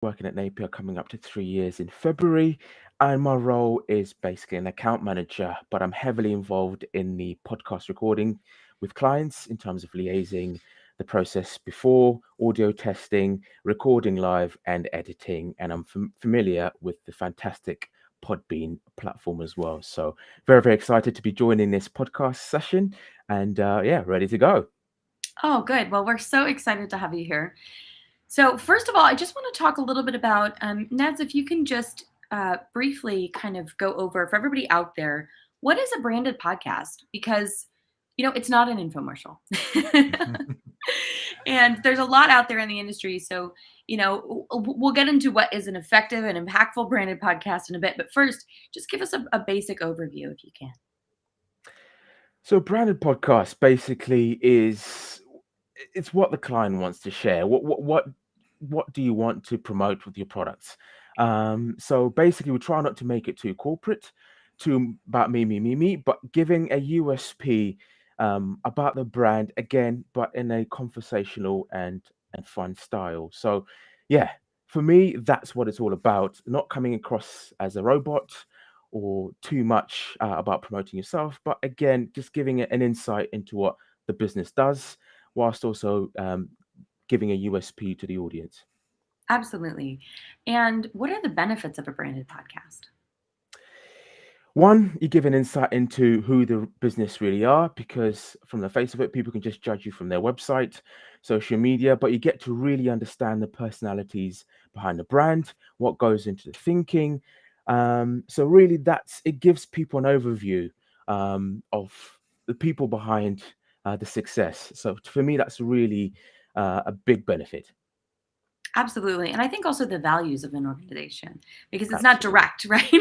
working at Napier coming up to 3 years in February. And my role is basically an account manager, but I'm heavily involved in the podcast recording with clients in terms of liaising the process before audio testing, recording live, and editing. And I'm familiar with the fantastic Podbean platform as well. So very, very excited to be joining this podcast session and yeah, ready to go. Oh, good. Well, we're so excited to have you here. So, first of all, I just want to talk a little bit about, Neds, if you can just briefly kind of go over for everybody out there, what is a branded podcast? Because, it's not an infomercial. And there's a lot out there in the industry. So, we'll get into what is an effective and impactful branded podcast in a bit. But first, just give us a basic overview if you can. So branded podcast basically is it's what the client wants to share. What do you want to promote with your products? So basically, we try not to make it too corporate, too about me, but giving a USP about the brand again, but in a conversational and fun style. So yeah, for me, that's what it's all about. Not coming across as a robot or too much about promoting yourself, but again, just giving it an insight into what the business does, whilst also giving a USP to the audience. Absolutely. And what are the benefits of a branded podcast? One, you give an insight into who the business really are, because from the face of it, people can just judge you from their website, social media, but you get to really understand the personalities behind the brand, what goes into the thinking. So really, it gives people an overview of the people behind the success. So for me, that's really a big benefit. Absolutely. And I think also the values of an organization, because it's not Absolutely, direct, right?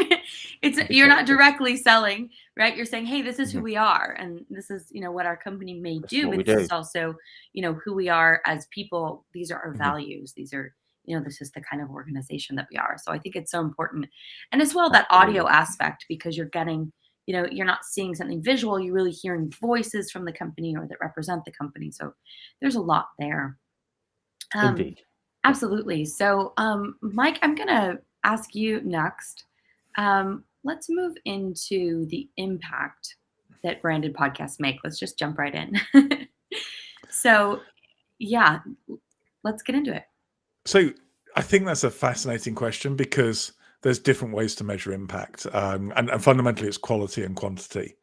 You're not exactly. directly selling, right? You're saying, "Hey, this is who Mhm. we are and this is, what our company may That's do, what but we this do. is also, who we are as people. These are our Mhm. values. These are, this is the kind of organization that we are." So I think it's so important. And as well that audio Absolutely. aspect, because you're getting, you're not seeing something visual, you're really hearing voices from the company or that represent the company. So there's a lot there. Um, Indeed. Absolutely. So, Mike, I'm going to ask you next. Let's move into the impact that branded podcasts make. Let's just jump right in. So, yeah, let's get into it. So I think that's a fascinating question because there's different ways to measure impact, and fundamentally it's quality and quantity.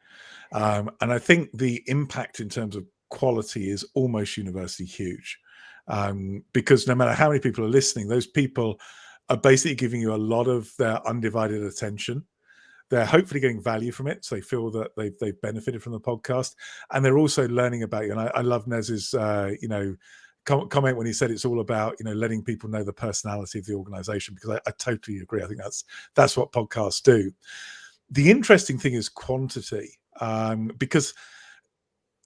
And I think the impact in terms of quality is almost universally huge, because no matter how many people are listening, those people are basically giving you a lot of their undivided attention. They're hopefully getting value from it, so they feel that they've benefited from the podcast, and they're also learning about you. And I love Nez's comment when he said it's all about letting people know the personality of the organization, because I totally agree. I think that's what podcasts do. The interesting thing is quantity, because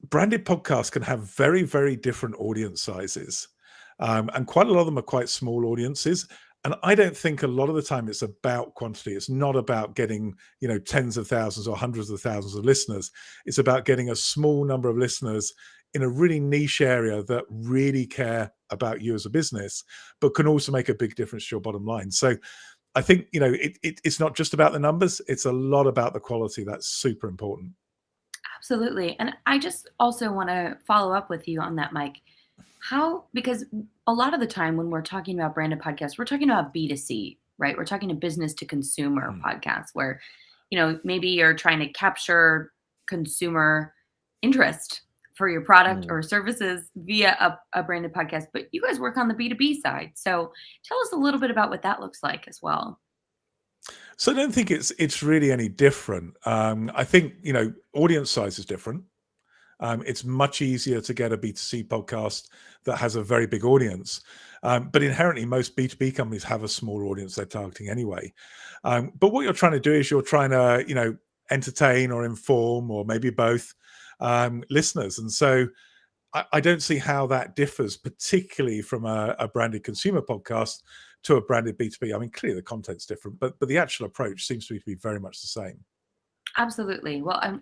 branded podcasts can have very, very different audience sizes. And quite a lot of them are quite small audiences. And I don't think a lot of the time it's about quantity. It's not about getting, tens of thousands or hundreds of thousands of listeners. It's about getting a small number of listeners in a really niche area that really care about you as a business, but can also make a big difference to your bottom line. So I think, it's not just about the numbers. It's a lot about the quality. That's super important. Absolutely. And I just also want to follow up with you on that, Mike. Because a lot of the time when we're talking about branded podcasts, we're talking about B2C, right? We're talking to business to consumer Mm. podcasts where, maybe you're trying to capture consumer interest for your product Mm. or services via a branded podcast. But you guys work on the B2B side. So tell us a little bit about what that looks like as well. So I don't think it's really any different. I think audience size is different. It's much easier to get a B2C podcast that has a very big audience. But inherently, most B2B companies have a small audience they're targeting anyway. But what you're trying to do is you're trying to, entertain or inform, or maybe both, listeners. And so I don't see how that differs, particularly from a branded consumer podcast to a branded B2B. I mean, clearly the content's different, but the actual approach seems to me to be very much the same. Absolutely. Well,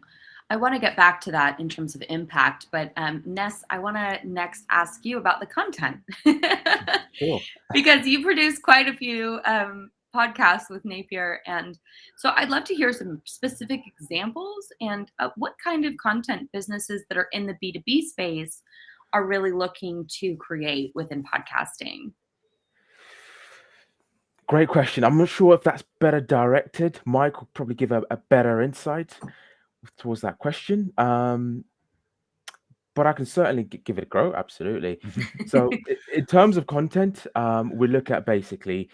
I want to get back to that in terms of impact, but Ness, I want to next ask you about the content Sure. because you produce quite a few podcasts with Napier, and so I'd love to hear some specific examples and what kind of content businesses that are in the B2B space are really looking to create within podcasting. Great question. I'm not sure if that's better directed. Mike will probably give a better insight towards that question. But I can certainly give it a go. Absolutely. So, in terms of content, we look at basically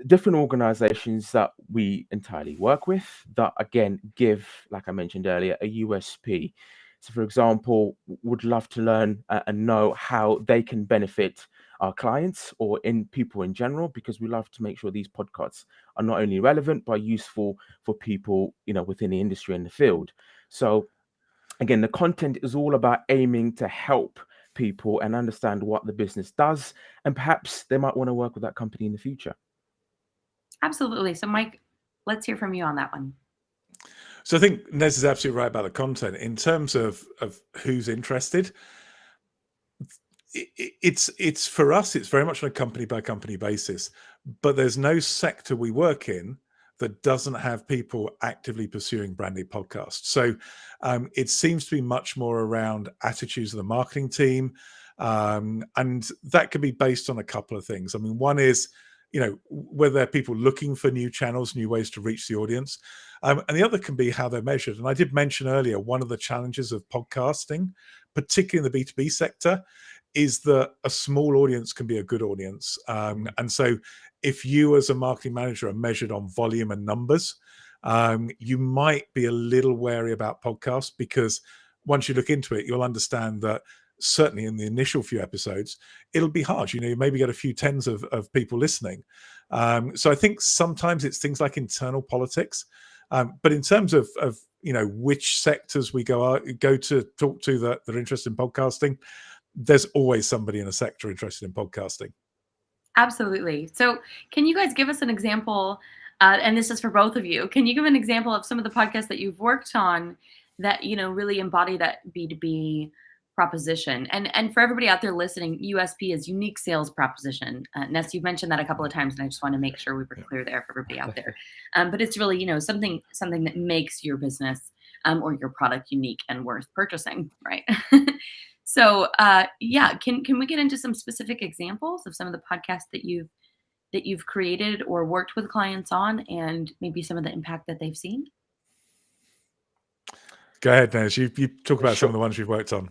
different organizations that we entirely work with that, again, give, like I mentioned earlier, a USP. So, for example, would love to learn and know how they can benefit our clients or in people in general, because we love to make sure these podcasts are not only relevant but useful for people, within the industry and the field. So, again, the content is all about aiming to help people and understand what the business does, and perhaps they might want to work with that company in the future. Absolutely. So, Mike, let's hear from you on that one. So I think Nez is absolutely right about the content. In terms of who's interested, it's for us, it's very much on a company by company basis, but there's no sector we work in that doesn't have people actively pursuing branded podcasts. So it seems to be much more around attitudes of the marketing team. And that can be based on a couple of things. I mean, one is, whether they're people looking for new channels, new ways to reach the audience. And the other can be how they're measured. And I did mention earlier, one of the challenges of podcasting, particularly in the B2B sector, is that a small audience can be a good audience. And so if you as a marketing manager are measured on volume and numbers, you might be a little wary about podcasts, because once you look into it, you'll understand that certainly in the initial few episodes, it'll be hard. You maybe get a few tens of people listening. So I think sometimes it's things like internal politics. But in terms of which sectors we go to talk to that are interested in podcasting, there's always somebody in a sector interested in podcasting. Absolutely. So can you guys give us an example, and this is for both of you, can you give an example of some of the podcasts that you've worked on that, really embody that B2B proposition? And for everybody out there listening, USP is unique sales proposition. Ness, you've mentioned that a couple of times, and I just want to make sure we were clear there for everybody out there. But it's really, something that makes your business or your product unique and worth purchasing, right? So can we get into some specific examples of some of the podcasts that you've created or worked with clients on, and maybe some of the impact that they've seen? Go ahead, Nez. You talk about some Sure. of the ones you've worked on.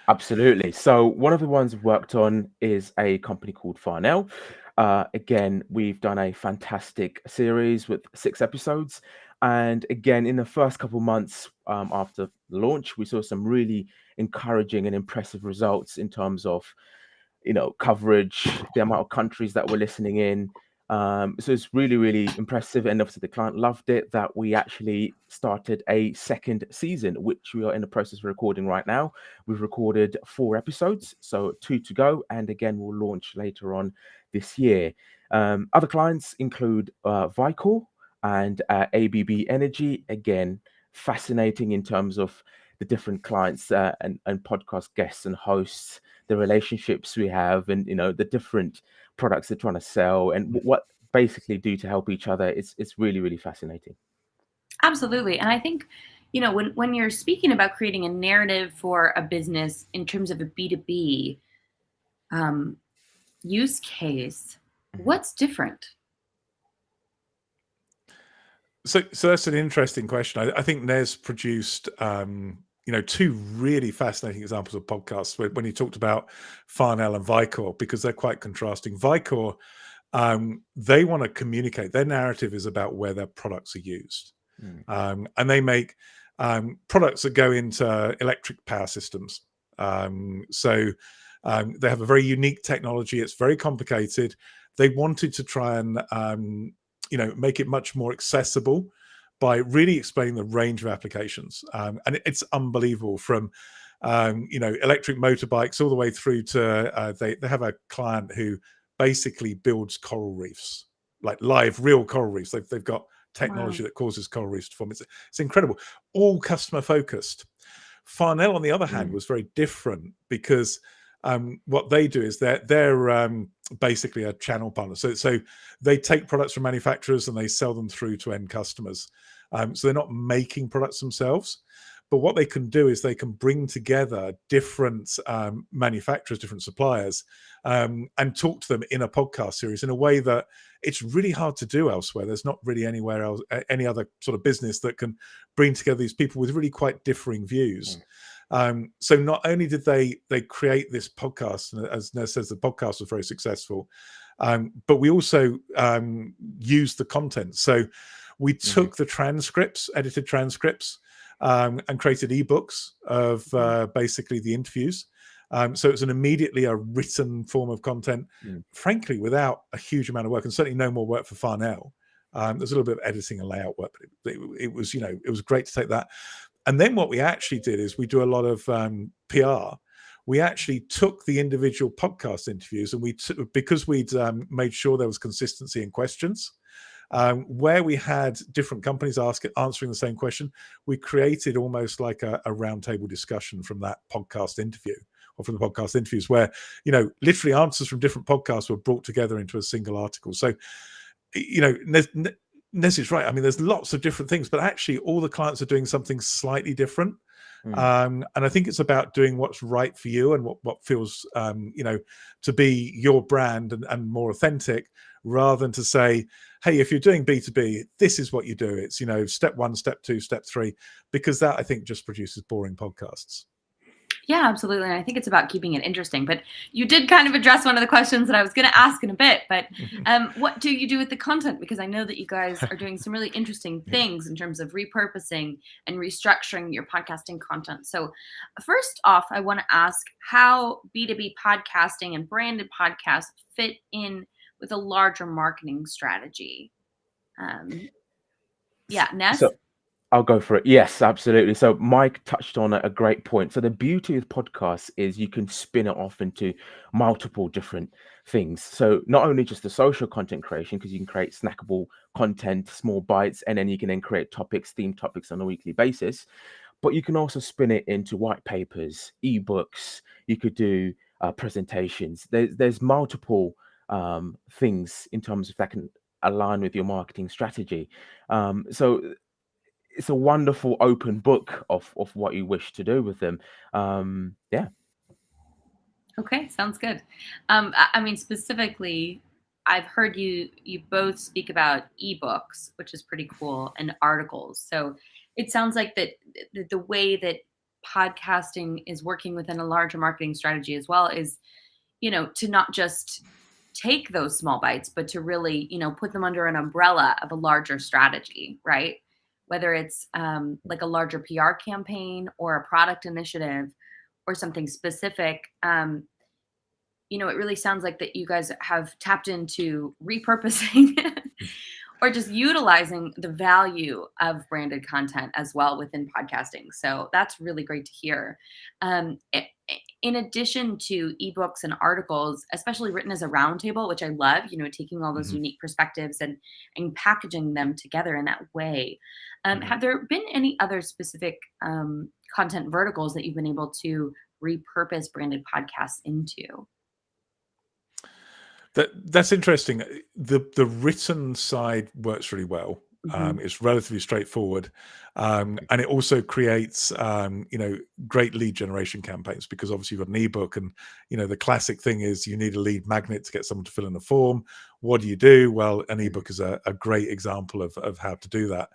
Absolutely. So one of the ones we've worked on is a company called Farnell. Again, we've done a fantastic series with 6 episodes. And again, in the first couple of months after launch, we saw some really encouraging and impressive results in terms of, coverage, the amount of countries that were listening in. So it's really, really impressive. And obviously the client loved it, that we actually started a second season, which we are in the process of recording right now. We've recorded 4 episodes, so 2 to go. And again, we'll launch later on this year. Other clients include Vicor and ABB Energy. Again, fascinating in terms of the different clients and podcast guests and hosts, the relationships we have, and the different products they're trying to sell and what basically do to help each other. It's really, really fascinating. Absolutely. And I think, when you're speaking about creating a narrative for a business in terms of a B2B use case, what's different? So that's an interesting question. I think Nez produced 2 really fascinating examples of podcasts when he talked about Farnell and Vicor, because they're quite contrasting. Vicor, they want to communicate. Their narrative is about where their products are used. And they make products that go into electric power systems. So they have a very unique technology. It's very complicated. They wanted to try and make it much more accessible by really explaining the range of applications. And it's unbelievable, from electric motorbikes all the way through to they have a client who basically builds coral reefs, like live real coral reefs. They've got technology that causes coral reefs to form. It's incredible. All customer focused. Farnell, on the other hand, was very different because what they do is they're basically a channel partner. So they take products from manufacturers and they sell them through to end customers. So they're not making products themselves. But what they can do is they can bring together different manufacturers, different suppliers, and talk to them in a podcast series in a way that it's really hard to do elsewhere. There's not really anywhere else, any other sort of business that can bring together these people with really quite differing views. So not only did they create this podcast, and as Nez says, the podcast was very successful, but we also used the content. So we took the transcripts, edited transcripts, and created ebooks of basically the interviews. So it's immediately a written form of content, frankly, without a huge amount of work, and certainly no more work for Farnell. There's a little bit of editing and layout work, but it was, it was great to take that. And then what we actually did is we do a lot of PR. We actually took the individual podcast interviews and because we'd made sure there was consistency in questions, where we had different companies answering the same question, we created almost like a roundtable discussion from that podcast interview, or from the podcast interviews, where literally answers from different podcasts were brought together into a single article. So Nez is right. I mean, there's lots of different things, but actually all the clients are doing something slightly different. And I think it's about doing what's right for you and what feels to be your brand and more authentic, rather than to say, hey, if you're doing B2B, this is what you do. It's step 1, step 2, step 3, because that, I think, just produces boring podcasts. Yeah, absolutely. And I think it's about keeping it interesting. But you did kind of address one of the questions that I was going to ask in a bit. But what do you do with the content? Because I know that you guys are doing some really interesting things in terms of repurposing and restructuring your podcasting content. So first off, I want to ask how B2B podcasting and branded podcasts fit in with a larger marketing strategy. Nez? So I'll go for it. Yes, absolutely. So Mike touched on a great point. So the beauty of podcasts is you can spin it off into multiple different things. So not only just the social content creation, because you can create snackable content, small bites, and then you can then create themed topics on a weekly basis. But you can also spin it into white papers, ebooks. You could do presentations. There's multiple things in terms of that can align with your marketing strategy. So it's a wonderful open book of what you wish to do with them. Okay, sounds good. I mean, specifically, I've heard you both speak about ebooks, which is pretty cool, and articles. So it sounds like that the way that podcasting is working within a larger marketing strategy as well is, to not just take those small bites, but to really, put them under an umbrella of a larger strategy, right? Whether it's like a larger PR campaign or a product initiative or something specific. It really sounds like that you guys have tapped into repurposing or just utilizing the value of branded content as well within podcasting. So that's really great to hear. In addition to ebooks and articles, especially written as a roundtable, which I love, taking all those unique perspectives and packaging them together in that way. Have there been any other specific content verticals that you've been able to repurpose branded podcasts into? That's interesting. The written side works really well. It's relatively straightforward, and it also creates great lead generation campaigns, because obviously you've got an ebook, and the classic thing is you need a lead magnet to get someone to fill in a form. What do? Well, an ebook is a great example of how to do that.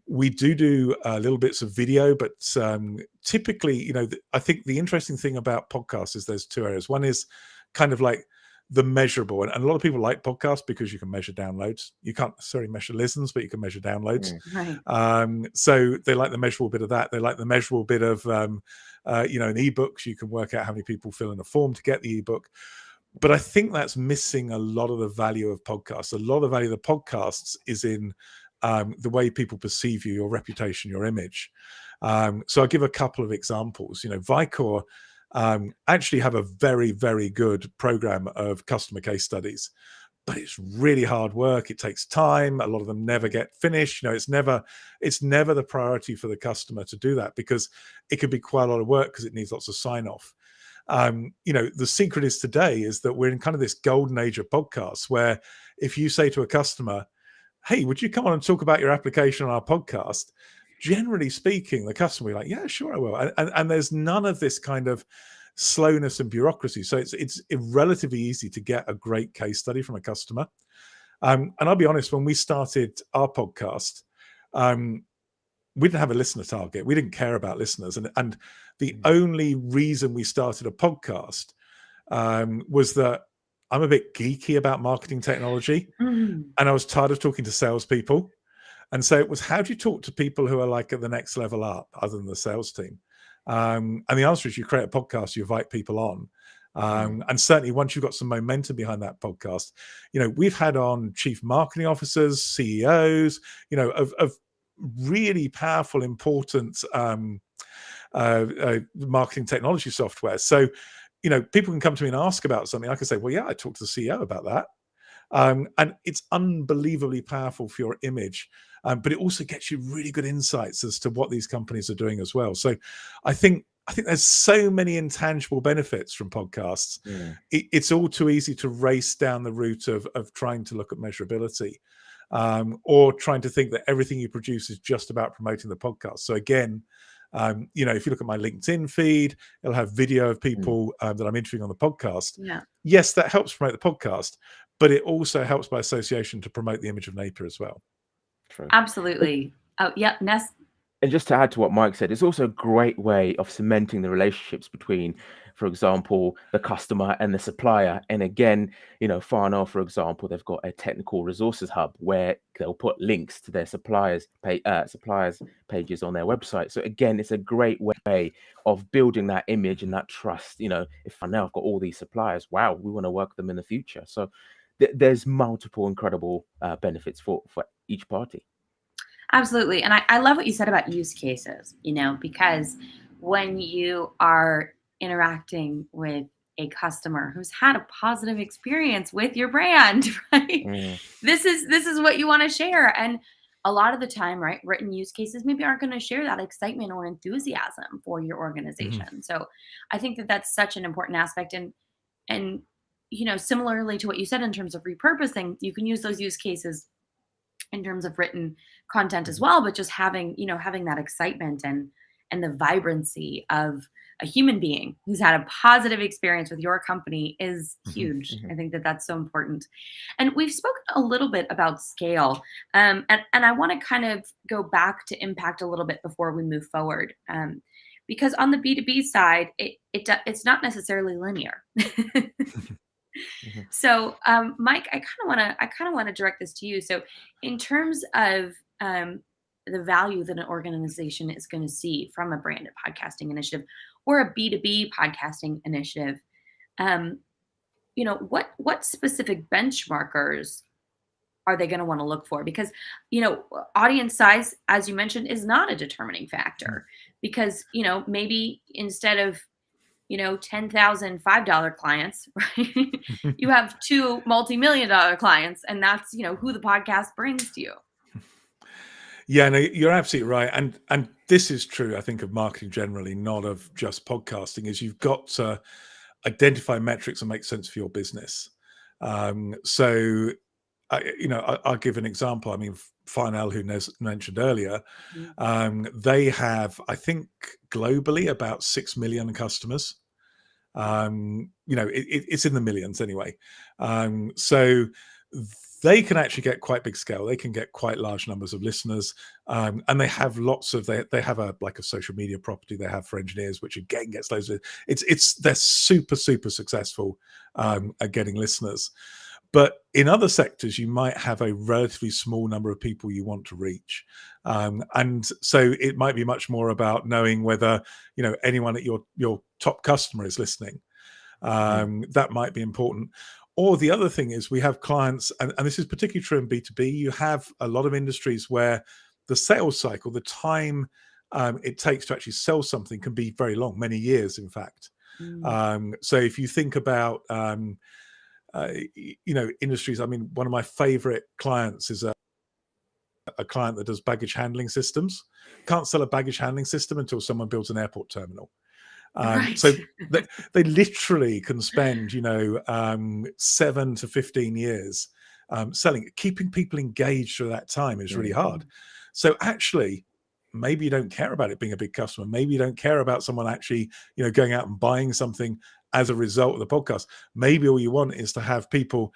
We do little bits of video, but typically, I think the interesting thing about podcasts is there's two areas. One is kind of like the measurable, and a lot of people like podcasts because you can measure downloads. You can't necessarily measure listens, but you can measure downloads. Right. So they like the measurable bit of that. They like the measurable bit of an ebook, so you can work out how many people fill in a form to get the ebook. But I think that's missing a lot of the value of podcasts. A lot of the value of the podcasts is in the way people perceive you, your reputation, your image. So I'll give a couple of examples. Vicor actually have a very, very good program of customer case studies. but it's really hard work. It takes time. A lot of them never get finished. It's never the priority for the customer to do that, because it can be quite a lot of work because it needs lots of sign off. The secret is today is that we're in kind of this golden age of podcasts, where if you say to a customer, hey, would you come on and talk about your application on our podcast? Generally speaking, the customer will be like, yeah, sure, I will. And there's none of this kind of slowness and bureaucracy. So it's relatively easy to get a great case study from a customer. And I'll be honest, when we started our podcast, we didn't have a listener target. We didn't care about listeners. And the only reason we started a podcast was that I'm a bit geeky about marketing technology, and I was tired of talking to salespeople. And so it was, how do you talk to people who are like at the next level up other than the sales team? And the answer is you create a podcast, you invite people on. And certainly once you've got some momentum behind that podcast, we've had on chief marketing officers, CEOs, of really powerful, important marketing technology software. So, people can come to me and ask about something. I can say, well, yeah, I talked to the CEO about that. And it's unbelievably powerful for your image, but it also gets you really good insights as to what these companies are doing as well. So I think there's so many intangible benefits from podcasts. It's all too easy to race down the route of trying to look at measurability, or trying to think that everything you produce is just about promoting the podcast. So again, if you look at my LinkedIn feed, it'll have video of people that I'm interviewing on the podcast. Yeah. Yes, that helps promote the podcast, but it also helps by association to promote the image of Napier as well. True. Absolutely. Oh, yeah. Ness. And just to add to what Mike said, it's also a great way of cementing the relationships between, for example, the customer and the supplier. And again, Farnell, for example, they've got a technical resources hub where they'll put links to their suppliers pages on their website. So again, it's a great way of building that image and that trust. If Farnell have got all these suppliers, wow, we want to work with them in the future. So there's multiple incredible benefits for each party. Absolutely. And I love what you said about use cases, because when you are interacting with a customer who's had a positive experience with your brand, right? This is what you want to share. And a lot of the time, right, written use cases maybe aren't going to share that excitement or enthusiasm for your organization. So I think that that's such an important aspect. And similarly to what you said in terms of repurposing, you can use those use cases in terms of written content as well, but just having that excitement and the vibrancy of a human being who's had a positive experience with your company is huge. I think that that's so important. And we've spoken a little bit about scale, and I want to kind of go back to impact a little bit before we move forward, because on the B2B side, it's not necessarily linear. So, Mike, I kind of want to direct this to you. So, in terms of the value that an organization is going to see from a branded podcasting initiative or a B2B podcasting initiative, what specific benchmarkers are they going to want to look for? Because, audience size, as you mentioned, is not a determining factor, because, maybe instead of 10,000 $5 clients, right? You have 2 multi-million-dollar clients, and that's, who the podcast brings to you. Yeah, no, you're absolutely right. And this is true, I think, of marketing generally, not of just podcasting, is you've got to identify metrics that make sense for your business. So, I'll give an example. I mean, Farnell, who Nez mentioned earlier, they have, I think, globally about 6 million customers. It's in the millions anyway. So they can actually get quite big scale. They can get quite large numbers of listeners, and they have lots of. They have a social media property they have for engineers, which again gets loads of. They're super successful at getting listeners. But in other sectors, you might have a relatively small number of people you want to reach. And so it might be much more about knowing whether, anyone at your top customer is listening. That might be important. Or the other thing is we have clients, and this is particularly true in B2B, you have a lot of industries where the sales cycle, the time it takes to actually sell something can be very long, many years, in fact. So if you think about industries. I mean, one of my favorite clients is a client that does baggage handling systems. Can't sell a baggage handling system until someone builds an airport terminal. Right. So they literally can spend, 7 to 15 years selling. Keeping people engaged through that time is really hard. So actually, maybe you don't care about it being a big customer. Maybe you don't care about someone actually, going out and buying something as a result of the podcast. Maybe all you want is to have people,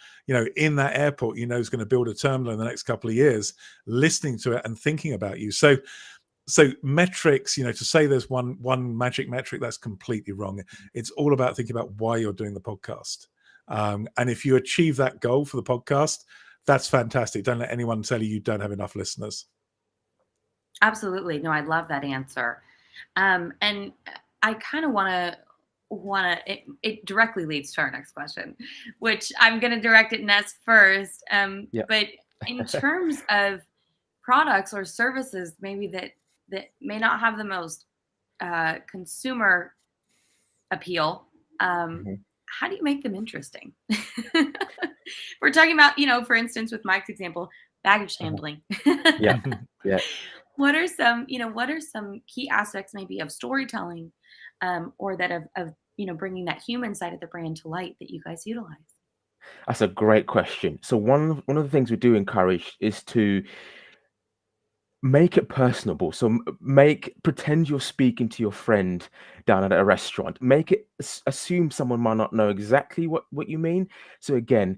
in that airport, is going to build a terminal in the next couple of years, listening to it and thinking about you. So metrics, to say there's one magic metric, that's completely wrong. It's all about thinking about why you're doing the podcast. And if you achieve that goal for the podcast, that's fantastic. Don't let anyone tell you don't have enough listeners. Absolutely. No, I love that answer. And I kind of want to, it directly leads to our next question, which I'm going to direct at Ness first. But in terms of products or services, maybe that may not have the most consumer appeal, how do you make them interesting? We're talking about, for instance, with Mike's example, baggage handling. Yeah. What are some key aspects maybe of storytelling, or that of bringing that human side of the brand to light that you guys utilize? That's a great question. So one of the things we do encourage is to make it personable. So pretend you're speaking to your friend down at a restaurant. Make it assume someone might not know exactly what you mean. So again,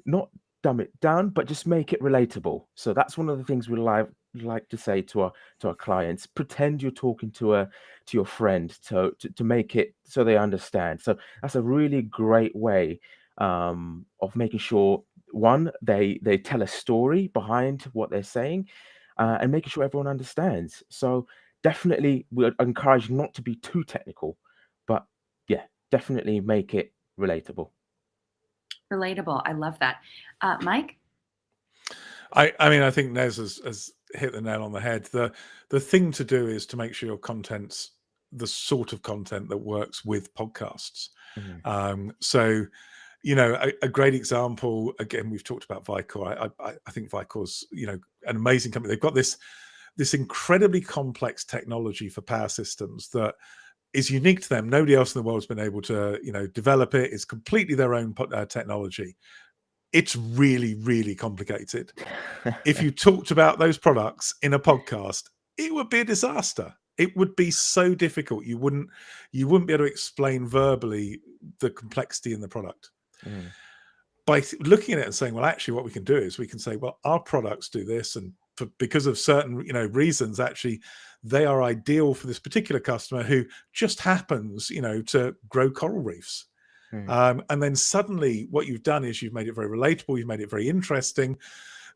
not dumb it down, but just make it relatable. So that's one of the things we like to say to our clients. Pretend you're talking to your friend to make it so they understand. So that's a really great way of making sure, one, they tell a story behind what they're saying, and making sure everyone understands. So definitely we encourage not to be too technical, but yeah, definitely make it relatable. Relatable. I love that. Mike? I mean, I think Nez has hit the nail on the head. The thing to do is to make sure your content's the sort of content that works with podcasts. So, a great example, again, we've talked about Vicor. I think Vicor's, an amazing company. They've got this incredibly complex technology for power systems that is unique to them. Nobody else in the world has been able to, develop it. It's completely their own technology. It's really, really complicated. If you talked about those products in a podcast, it would be a disaster. It would be so difficult. You wouldn't be able to explain verbally the complexity in the product. By looking at it and saying, well, actually what we can do is we can say, well, our products do this, and because of certain reasons, actually they are ideal for this particular customer who just happens to grow coral reefs. And then suddenly what you've done is you've made it very relatable, you've made it very interesting.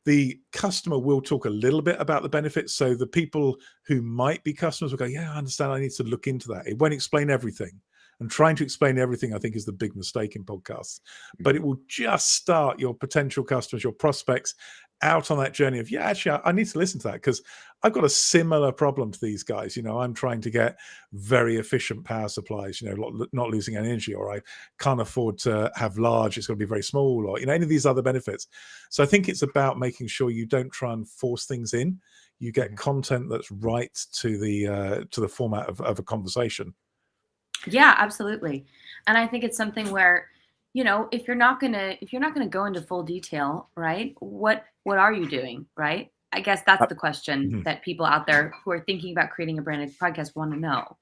The customer will talk a little bit about the benefits. So the people who might be customers will go, yeah, I understand, I need to look into that. It won't explain everything. And trying to explain everything, I think, is the big mistake in podcasts. But it will just start your potential customers, your prospects, out on that journey of, yeah, actually, I need to listen to that because I've got a similar problem to these guys. I'm trying to get very efficient power supplies, not losing energy, or I can't afford to have large, it's going to be very small, or, any of these other benefits. So I think it's about making sure you don't try and force things in. You get content that's right to the format of a conversation. Yeah, absolutely. And I think it's something where, if you're not gonna go into full detail, right? What are you doing, right? I guess that's the question that people out there who are thinking about creating a branded podcast want to know.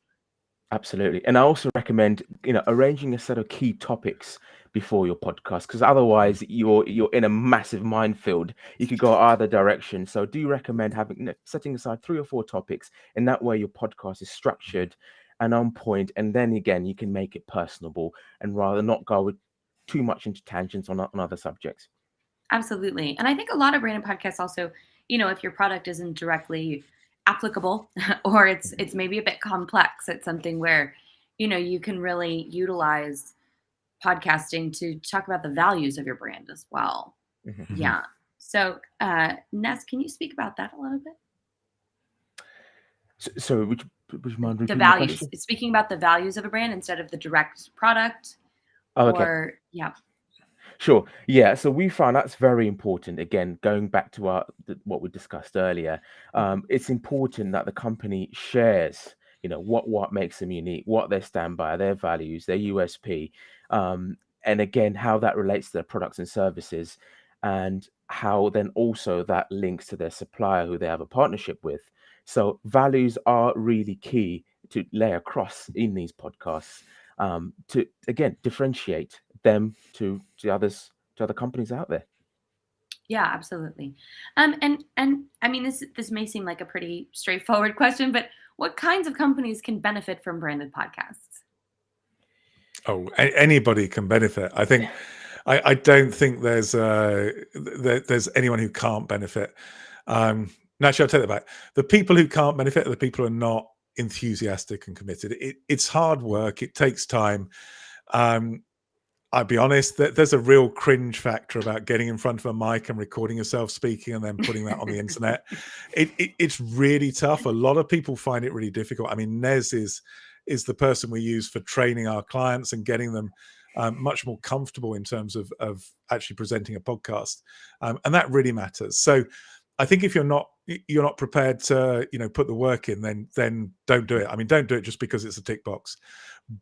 Absolutely. And I also recommend, arranging a set of key topics before your podcast, because otherwise you're in a massive minefield. You could go either direction. So do recommend setting aside 3 or 4 topics, and that way your podcast is structured and on point. And then again, you can make it personable and rather not go with too much into tangents on other subjects. Absolutely. And I think a lot of branded podcasts also, if your product isn't directly applicable or it's maybe a bit complex, it's something where, you can really utilize podcasting to talk about the values of your brand as well. Yeah. So, Ness, can you speak about that a little bit? So would you mind repeating The the values. question? Speaking about the values of a brand instead of the direct product. Oh, okay. Or, yeah. Sure. Yeah. So we found that's very important. Again, going back to what we discussed earlier, it's important that the company shares, what makes them unique, what they stand by, their values, their USP, and again, how that relates to their products and services, and how then also that links to their supplier who they have a partnership with. So values are really key to lay across in these podcasts, to again differentiate them to others, to other companies out there. Yeah, absolutely. And I mean, this may seem like a pretty straightforward question, but what kinds of companies can benefit from branded podcasts? Oh, anybody can benefit. I think I don't think there's anyone who can't benefit. No, actually, I'll take that back. The people who can't benefit are the people who are not enthusiastic and committed. It's hard work. It takes time. Um, I'll be honest, there's a real cringe factor about getting in front of a mic and recording yourself speaking and then putting that on the internet. It's really tough. A lot of people find it really difficult. I mean, Nez is the person we use for training our clients and getting them much more comfortable in terms of actually presenting a podcast, and that really matters. So I think if you're not prepared to put the work in, then don't do it. I mean, don't do it just because it's a tick box.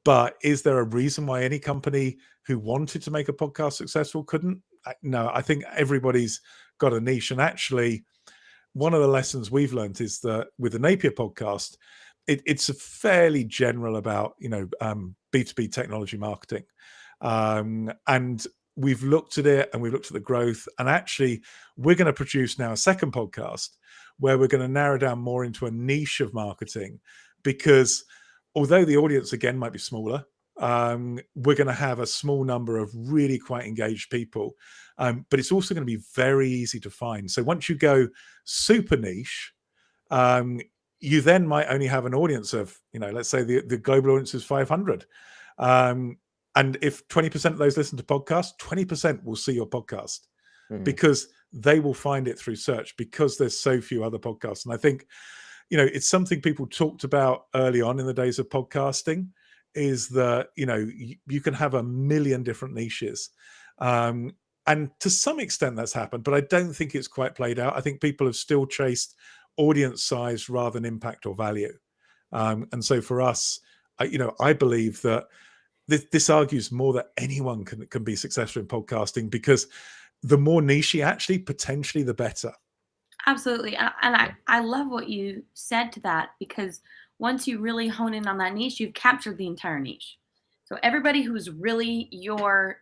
But is there a reason why any company who wanted to make a podcast successful couldn't? No, I think everybody's got a niche. And actually, one of the lessons we've learned is that with the Napier podcast, it's a fairly general about B2B technology marketing, and we've looked at it and we've looked at the growth. And actually, we're going to produce now a second podcast where we're going to narrow down more into a niche of marketing, because although the audience again might be smaller, we're going to have a small number of really quite engaged people, but it's also going to be very easy to find. So once you go super niche, you then might only have an audience of, let's say the global audience is 500. And if 20% of those listen to podcasts, 20% will see your podcast because they will find it through search, because there's so few other podcasts. And I think, it's something people talked about early on in the days of podcasting, is that, you can have a million different niches. And to some extent that's happened, but I don't think it's quite played out. I think people have still chased audience size rather than impact or value. And so for us, I believe that this argues more that anyone can be successful in podcasting, because the more niche actually, potentially the better. Absolutely. And I love what you said to that, because once you really hone in on that niche, you've captured the entire niche. So everybody who's really your,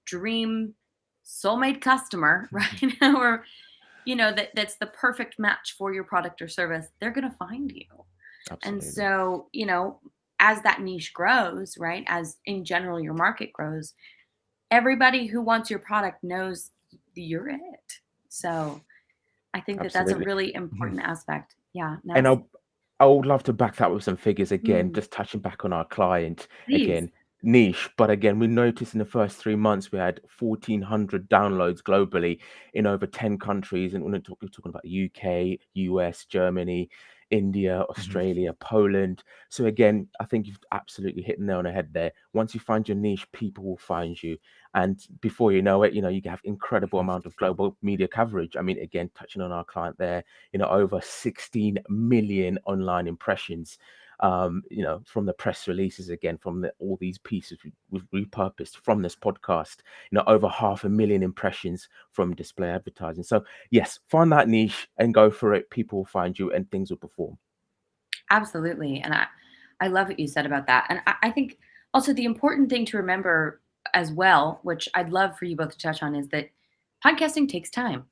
dream soulmate customer, right? Or, that's the perfect match for your product or service, they're going to find you. Absolutely. And so, as that niche grows, right, as in general your market grows, everybody who wants your product knows you're it. So I think that that's a Absolutely. really important aspect. Yeah. And Ness? I would love to back that with some figures again, Mm, just touching back on our client please. again, niche. But again, we noticed in the first 3 months we had 1,400 downloads globally in over 10 countries. And we're talking about the UK, US, Germany, India, Australia, Poland. So again, I think you've absolutely hit the nail on the head there. Once you find your niche, people will find you. And before you know it, you have incredible amount of global media coverage. I mean, again, touching on our client there, over 16 million online impressions, from the press releases, again, from all these pieces we've repurposed from this podcast, over 500,000 impressions from display advertising. So yes, find that niche and go for it. People will find you and things will perform. Absolutely. And I love what you said about that. And I think also the important thing to remember as well, which I'd love for you both to touch on, is that podcasting takes time.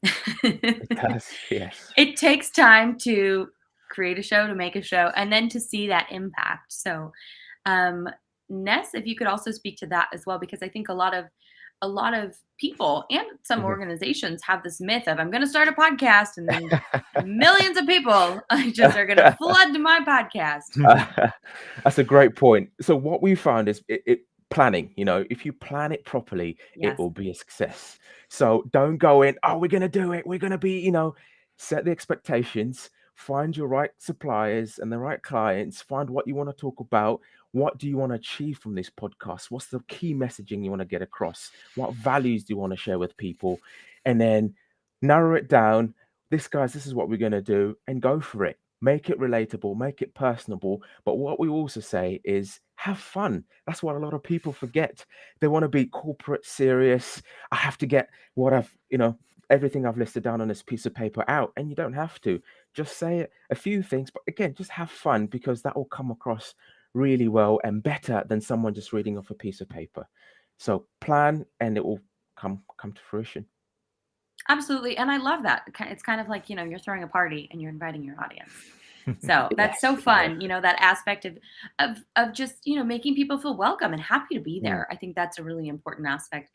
It does, yes. It takes time to create a show, to make a show, and then to see that impact. So, Ness, if you could also speak to that as well, because I think a lot of people and some Mhm. organizations have this myth of, I'm going to start a podcast and then millions of people just are going to flood to my podcast. That's a great point. So what we found is it planning. If you plan it properly, it Yes. will be a success. So don't go in, oh, we're gonna do it. We're gonna be, set the expectations, find your right suppliers and the right clients, find what you want to talk about, What do you want to achieve from this podcast? What's the key messaging you want to get across? What values do you want to share with people? And then narrow it down. This is what we're going to do, and go for it. Make it relatable, make it personable. But what we also say is have fun. That's what a lot of people forget. They want to be corporate, serious. I have to get what everything I've listed down on this piece of paper out. And you don't have to. Just say a few things, but again, just have fun, because that will come across really well and better than someone just reading off a piece of paper. So plan, and it will come to fruition. Absolutely. And I love that. It's kind of like, you're throwing a party and you're inviting your audience. So that's so Yes, yeah. fun, that aspect of just, making people feel welcome and happy to be Mm. there. I think that's a really important aspect.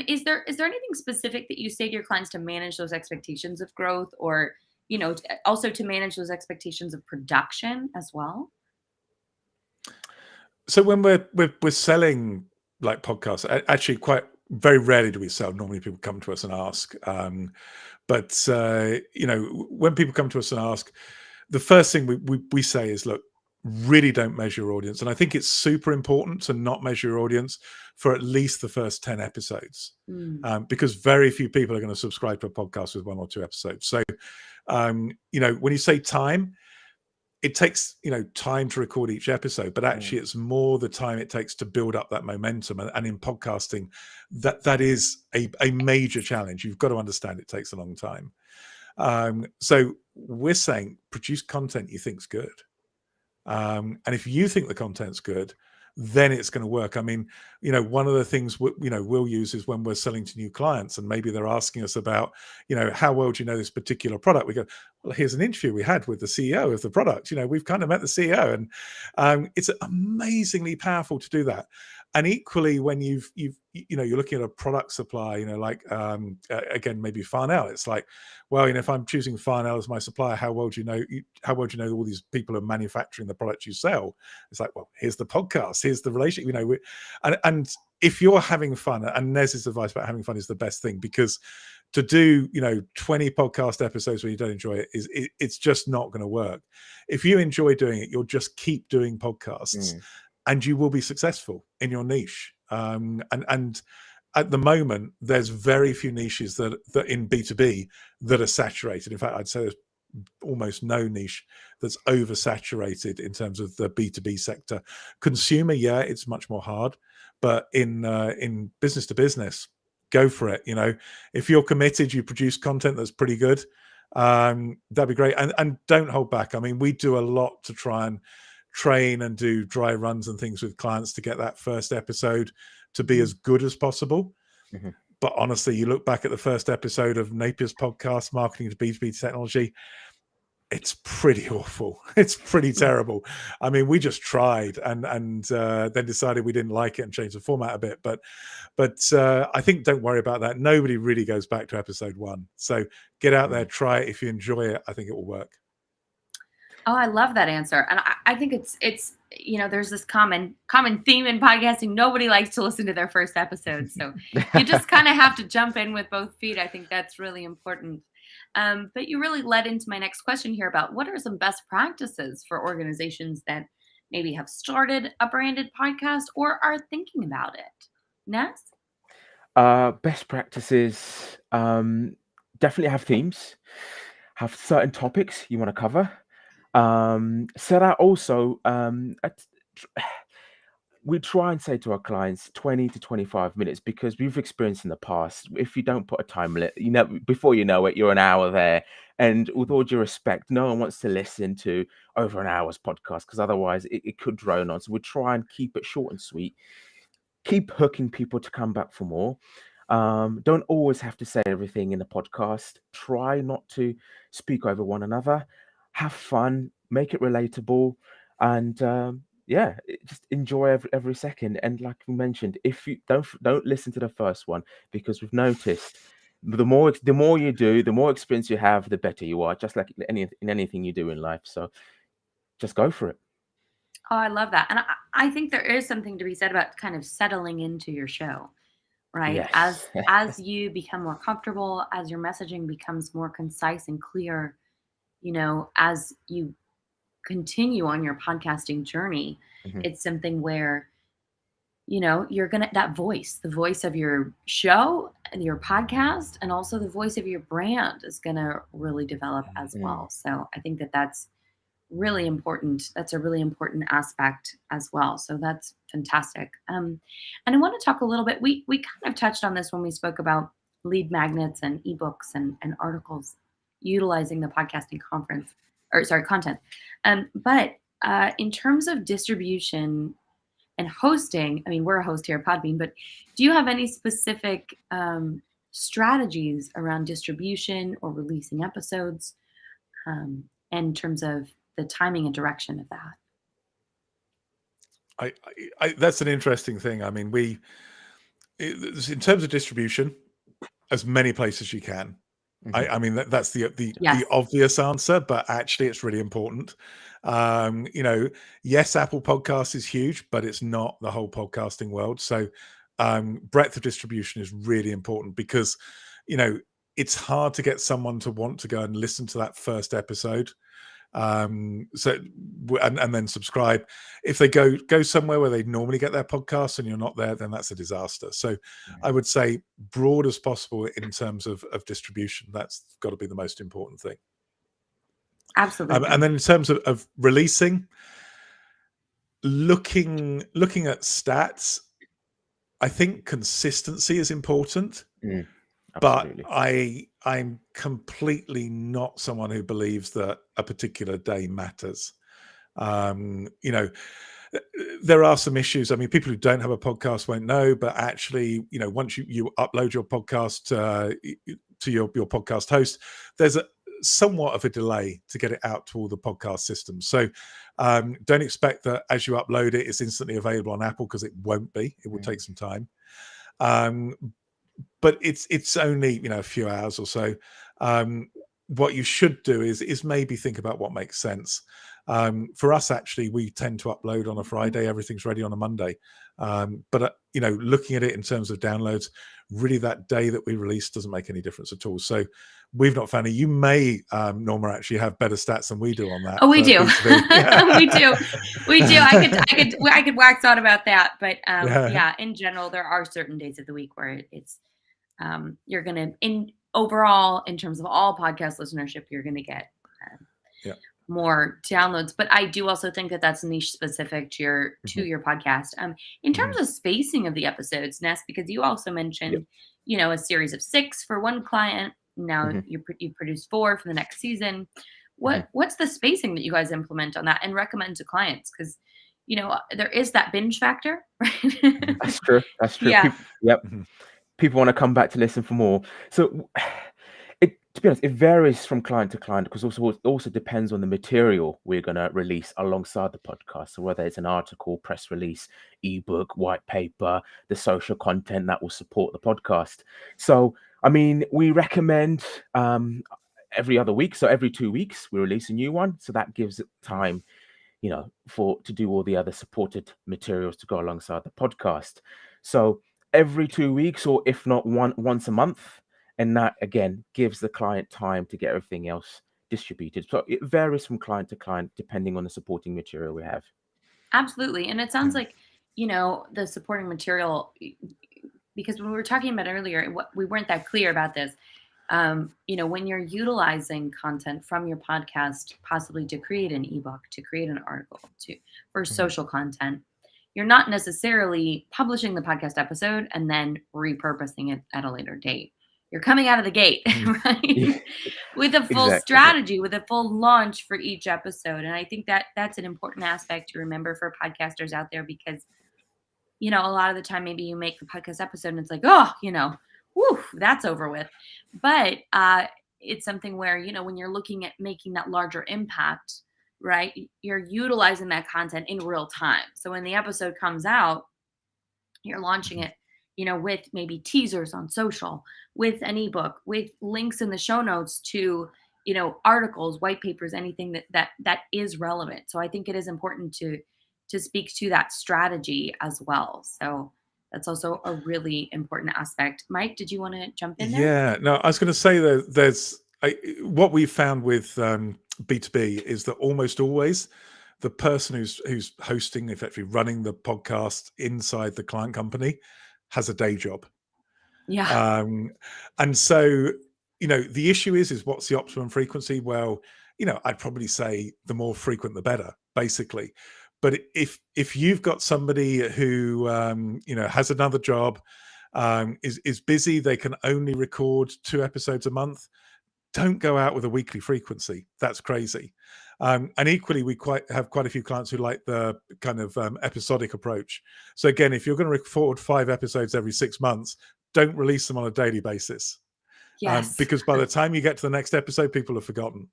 Is there anything specific that you say to your clients to manage those expectations of growth, or, also to manage those expectations of production as well? So when we're selling like podcasts, actually quite very rarely do we sell. Normally people come to us and ask. But when people come to us and ask, the first thing we say is, look, really don't measure your audience. And I think it's super important to not measure your audience for at least the first 10 episodes, Mm. because very few people are going to subscribe to a podcast with 1 or 2 episodes. So, when you say time, it takes time to record each episode, but Mm. actually it's more the time it takes to build up that momentum. And in podcasting, that is a major challenge. You've got to understand it takes a long time. So we're saying produce content you think's good. And if you think the content's good, then it's going to work. I mean, one of the things we'll use is when we're selling to new clients, and maybe they're asking us about, how well do you know this particular product? We go, well, here's an interview we had with the CEO of the product. We've kind of met the CEO, and it's amazingly powerful to do that. And equally, when you're looking at a product supply, again, maybe Farnell, it's like, well, if I'm choosing Farnell as my supplier, how well do you know all these people are manufacturing the products you sell? It's like, well, here's the podcast, here's the relationship, and if you're having fun, and Nez's advice about having fun is the best thing, because to do 20 podcast episodes where you don't enjoy it it's just not going to work. If you enjoy doing it, you'll just keep doing podcasts, Mm. and you will be successful in your niche. And at the moment, there's very few niches that in B2B that are saturated. In fact, I'd say there's almost no niche that's oversaturated in terms of the B2B sector. Consumer, yeah, it's much more hard, but in business to business, go for it. If you're committed, you produce content that's pretty good. That'd be great, and don't hold back. I mean, we do a lot to try and train and do dry runs and things with clients to get that first episode to be as good as possible. Mhm. But honestly, you look back at the first episode of Napier's podcast, Marketing to B2B Technology, it's pretty awful. It's pretty terrible. I mean, we just tried and then decided we didn't like it and changed the format a bit. But I think don't worry about that. Nobody really goes back to episode 1. So get out there, try it. If you enjoy it, I think it will work. Oh, I love that answer. And I think it's there's this common theme in podcasting. Nobody likes to listen to their first episode. So you just kind of have to jump in with both feet. I think that's really important. But you really led into my next question here about what are some best practices for organizations that maybe have started a branded podcast or are thinking about it. Ness? Best practices, definitely have themes, have certain topics you want to cover. Set out also, we try and say to our clients 20 to 25 minutes, because we've experienced in the past, if you don't put a time limit, before you know it, you're an hour there. And with all due respect, no one wants to listen to over an hour's podcast, because otherwise it could drone on. So we try and keep it short and sweet, keep hooking people to come back for more. Don't always have to say everything in the podcast. Try not to speak over one another. Have fun, make it relatable, and just enjoy every second. And like we mentioned, if you don't listen to the first one, because we've noticed the more you do, the more experience you have, the better you are. Just like in anything you do in life. So just go for it. Oh, I love that. And I think there is something to be said about kind of settling into your show, right? Yes. As you become more comfortable, as your messaging becomes more concise and clear, as you continue on your podcasting journey, Mhm. it's something where, you're gonna that voice, the voice of your show and your podcast, and also the voice of your brand is gonna really develop as Mm. well. So I think that that's really important. That's a really important aspect as well. So that's fantastic. And I want to talk a little bit. We kind of touched on this when we spoke about lead magnets and ebooks and articles utilizing the podcasting conference, or sorry, content. But in terms of distribution and hosting, I mean, we're a host here at Podbean, but do you have any specific strategies around distribution or releasing episodes, in terms of the timing and direction of that? That's an interesting thing. I mean, in terms of distribution, as many places as you can. Mhm. I mean, that's the Yes, obvious answer, but actually it's really important. Yes, Apple Podcasts is huge, but it's not the whole podcasting world. So breadth of distribution is really important because, you know, it's hard to get someone to want to go and listen to that first episode. And then subscribe. If they go somewhere where they normally get their podcasts and you're not there, then that's a disaster. So I would say broad as possible in terms of distribution. That's got to be the most important thing. absolutely. And then in terms of releasing, looking at stats, I think consistency is important. Mm. But Absolutely. I'm completely not someone who believes that a particular day matters. You know, there are some issues. I mean, people who don't have a podcast won't know, but actually, you know, once you upload your podcast to your podcast host, there's a somewhat of a delay to get it out to all the podcast systems. So don't expect that as you upload it, it's instantly available on Apple, because it won't be. It will take some time. But it's only, you know, a few hours or so. What you should do is maybe think about what makes sense. For us, actually, we tend to upload on a Friday. Everything's ready on a Monday. But you know, looking at it in terms of downloads, really that day that we release doesn't make any difference at all. So we've not found it. You may, Norma, actually have better stats than we do on that. Oh, we do. B2B. We do. We do. I could wax on about that, but Yeah. yeah, in general, there are certain days of the week where it's you're gonna, in overall, in terms of all podcast listenership, you're gonna get Yeah. more downloads. But I do also think that that's niche specific to your podcast. In terms of spacing of the episodes, Ness, because you also mentioned, you know, a series of 6 for one client. Now Mhm. you produce 4 for the next season. Mhm. What's the spacing that you guys implement on that and recommend to clients? Because, you know, there is that binge factor, right? That's true. That's true. Yeah, Yep. Mhm. People want to come back to listen for more. So to be honest, it varies from client to client, because it also depends on the material we're going to release alongside the podcast. So whether it's an article, press release, ebook, white paper, the social content that will support the podcast. So I mean, we recommend every other week. So every 2 weeks we release a new one. So that gives it time, you know, to do all the other supported materials to go alongside the podcast. So every 2 weeks, or if not once a month, and that again gives the client time to get everything else distributed. So it varies from client to client depending on the supporting material we have. absolutely. And it Yeah. sounds like, you know, the supporting material, because when we were talking about earlier, we weren't that clear about this. You know, when you're utilizing content from your podcast, possibly to create an ebook, to create an article, for social content, you're not necessarily publishing the podcast episode and then repurposing it at a later date. You're coming out of the gate, Mhm. right? With a full Exactly. strategy, with a full launch for each episode. And I think that that's an important aspect to remember for podcasters out there, because, you know, a lot of the time maybe you make the podcast episode and it's like, oh, you know, whew, that's over with. But it's something where, you know, when you're looking at making that larger impact, right, you're utilizing that content in real time. So when the episode comes out, you're launching it, you know, with maybe teasers on social, with an ebook, with links in the show notes to, you know, articles, white papers, anything that is relevant. So I think it is important to speak to that strategy as well. So that's also a really important aspect. Mike, did you want to jump in there? Yeah, no, I was going to say that there's what we found with B2B is that almost always the person who's hosting, effectively running the podcast inside the client company, has a day job. Yeah. And so, the issue is what's the optimum frequency? Well, I'd probably say the more frequent, the better, basically. But if you've got somebody who, has another job, is busy, they can only record 2 episodes a month, don't go out with a weekly frequency. That's crazy. And equally, we have quite a few clients who like the kind of episodic approach. So again, if you're going to record 5 episodes every 6 months, don't release them on a daily basis. Yes. Because by the time you get to the next episode, people have forgotten.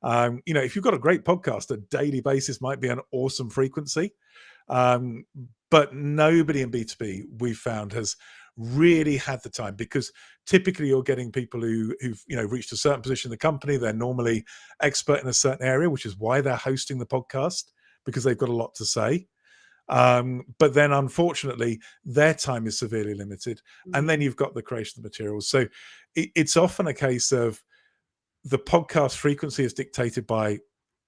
If you've got a great podcast, a daily basis might be an awesome frequency. But nobody in B2B we've found has really had the time, because typically you're getting people who've reached a certain position in the company. They're normally expert in a certain area, which is why they're hosting the podcast, because they've got a lot to say. But then unfortunately their time is severely limited, and then you've got the creation of the materials. So it's often a case of the podcast frequency is dictated by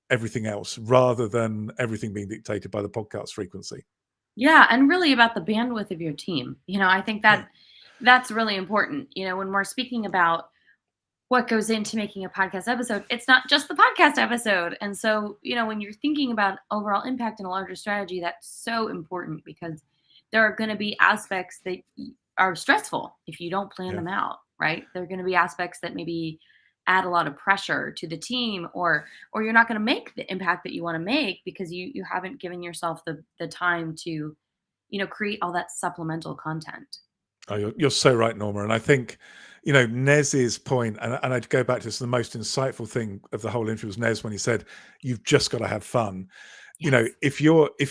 everything else rather than everything being dictated by the podcast frequency. Yeah, and really about the bandwidth of your team. I think that's really important. When we're speaking about what goes into making a podcast episode, it's not just the podcast episode. And so, when you're thinking about overall impact and a larger strategy, that's so important, because there are going to be aspects that are stressful if you don't plan them out, right? There are going to be aspects that maybe add a lot of pressure to the team, or you're not going to make the impact that you want to make because you haven't given yourself the time to create all that supplemental content. Oh, you're so right, Norma. And I think, Nez's point, and I'd go back to this, the most insightful thing of the whole interview was Nez when he said, you've just got to have fun. Yes. If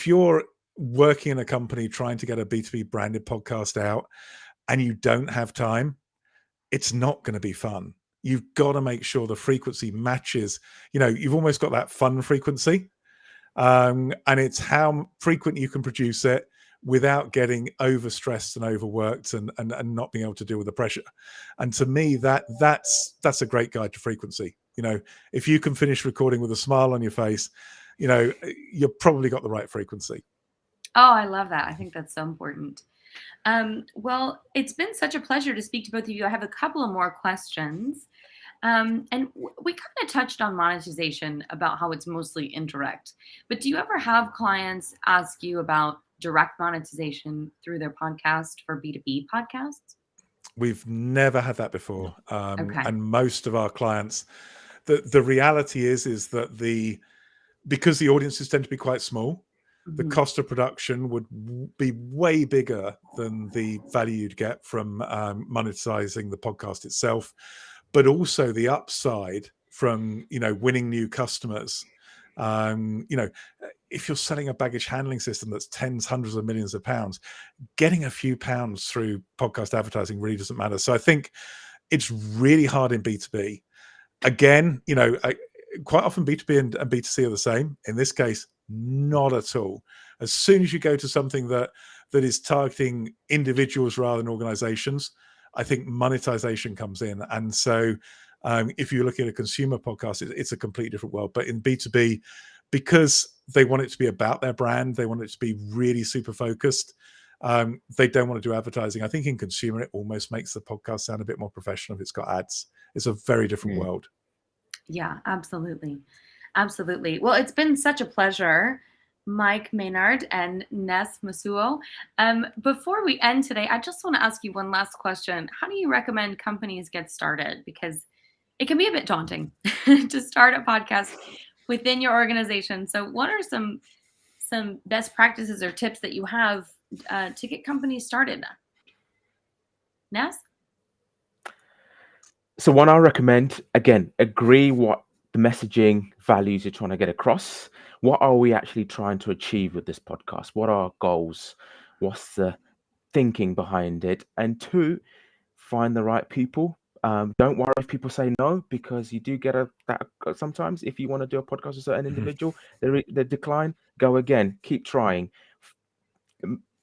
you're working in a company trying to get a B2B branded podcast out and you don't have time, it's not going to be fun. You've got to make sure the frequency matches, you've almost got that fun frequency. And it's how frequent you can produce it without getting overstressed and overworked and not being able to deal with the pressure. And to me, that's a great guide to frequency. If you can finish recording with a smile on your face, you've probably got the right frequency. Oh, I love that. I think that's so important. Well, it's been such a pleasure to speak to both of you. I have a couple of more questions. And we kind of touched on monetization, about how it's mostly indirect. But do you ever have clients ask you about direct monetization through their podcast for B2B podcasts? We've never had that before. Okay. And most of our clients, the reality is that because the audiences tend to be quite small, the cost of production would be way bigger than the value you'd get from monetizing the podcast itself, but also the upside from winning new customers. If you're selling a baggage handling system that's tens, hundreds of millions of pounds, getting a few pounds through podcast advertising really doesn't matter. So I think it's really hard in B2B. Again, quite often B2B and B2C are the same. In this case, not at all. As soon as you go to something that is targeting individuals rather than organizations, I think monetization comes in. And so if you're looking at a consumer podcast, it's a completely different world. But in B2B, because they want it to be about their brand, they want it to be really super focused, they don't want to do advertising. I think in consumer, it almost makes the podcast sound a bit more professional if it's got ads. It's a very different world. Yeah, absolutely. Absolutely. Well, it's been such a pleasure, Mike Maynard and Ness Masuo. Before we end today, I just want to ask you one last question. How do you recommend companies get started? Because it can be a bit daunting to start a podcast within your organization. So what are some best practices or tips that you have to get companies started? Ness? So one I recommend, again, agree what the messaging values you're trying to get across. What are we actually trying to achieve with this podcast? What are our goals? What's the thinking behind it? And 2, find the right people. Don't worry if people say no, because you do get that sometimes. If you want to do a podcast with a certain individual, they decline. Go again. Keep trying.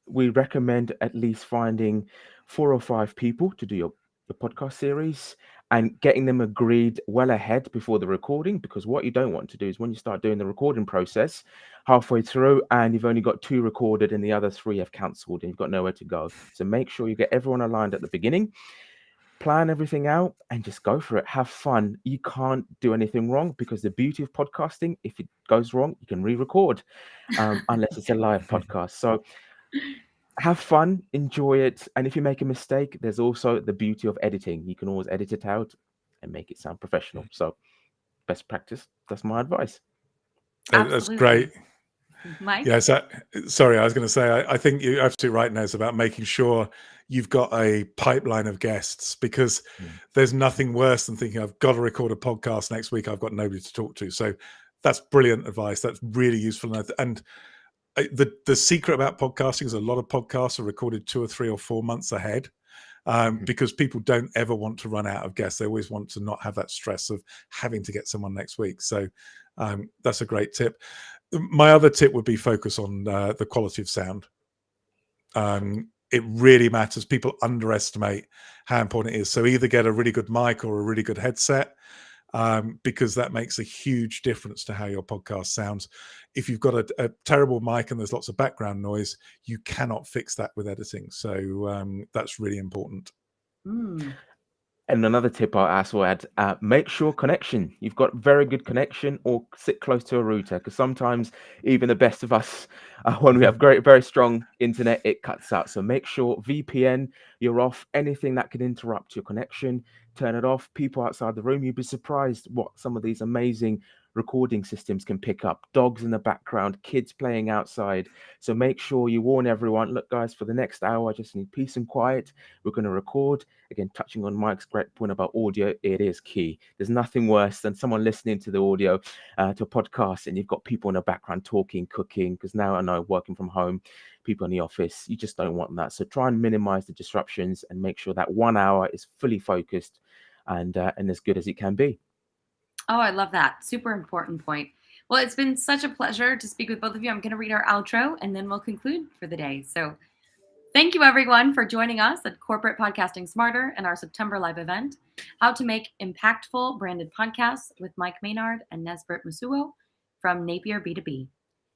We recommend at least finding 4 or 5 people to do your podcast series, and getting them agreed well ahead before the recording, because what you don't want to do is when you start doing the recording process halfway through and you've only got 2 recorded and the other 3 have cancelled and you've got nowhere to go. So make sure you get everyone aligned at the beginning, plan everything out, and just go for it. Have fun. You can't do anything wrong, because the beauty of podcasting, if it goes wrong, you can re-record, unless it's a live podcast. So have fun, enjoy it, and if you make a mistake, there's also the beauty of editing. You can always edit it out and make it sound professional. So best practice. That's my advice. That's great. Absolutely. Mike? Yes. Sorry, I was going to say, I think you're absolutely right, Nez, about making sure you've got a pipeline of guests, because there's nothing worse than thinking, I've got to record a podcast next week, I've got nobody to talk to. So that's brilliant advice. That's really useful. And the secret about podcasting is a lot of podcasts are recorded 2 or 3 or 4 months ahead, because people don't ever want to run out of guests. They always want to not have that stress of having to get someone next week. So that's a great tip. My other tip would be focus on the quality of sound. It really matters. People underestimate how important it is. So either get a really good mic or a really good headset, because that makes a huge difference to how your podcast sounds. If you've got a terrible mic and there's lots of background noise, you cannot fix that with editing. So that's really important. And another tip I'll also add, make sure connection. You've got very good connection, or sit close to a router, because sometimes even the best of us, when we have very strong internet, it cuts out. So make sure VPN, you're off. Anything that can interrupt your connection, turn it off. People outside the room, you'd be surprised what some of these amazing recording systems can pick up. Dogs in the background, kids playing outside. So make sure you warn everyone, look guys, for the next hour, I just need peace and quiet. We're going to record. Again, touching on Mike's great point about audio, it is key. There's nothing worse than someone listening to the audio, to a podcast, and you've got people in the background talking, cooking, because now I know working from home, people in the office, you just don't want that. So try and minimize the disruptions and make sure that 1 hour is fully focused and as good as it can be. Oh, I love that. Super important point. Well, it's been such a pleasure to speak with both of you. I'm going to read our outro and then we'll conclude for the day. So thank you, everyone, for joining us at Corporate Podcasting Smarter and our September live event, How to Make Impactful Branded Podcasts with Mike Maynard and Nesbert Masuo from Napier B2B.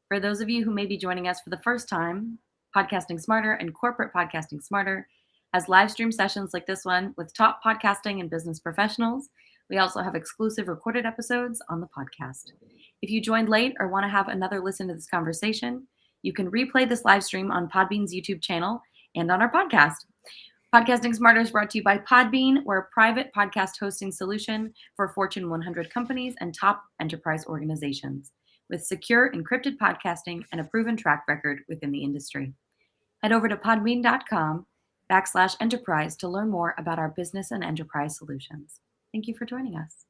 For those of you who may be joining us for the first time, Podcasting Smarter and Corporate Podcasting Smarter has live stream sessions like this one with top podcasting and business professionals. We also have exclusive recorded episodes on the podcast. If you joined late or want to have another listen to this conversation, you can replay this live stream on Podbean's YouTube channel and on our podcast. Podcasting Smarter is brought to you by Podbean. We're a private podcast hosting solution for Fortune 100 companies and top enterprise organizations with secure encrypted podcasting and a proven track record within the industry. Head over to podbean.com/enterprise to learn more about our business and enterprise solutions. Thank you for joining us.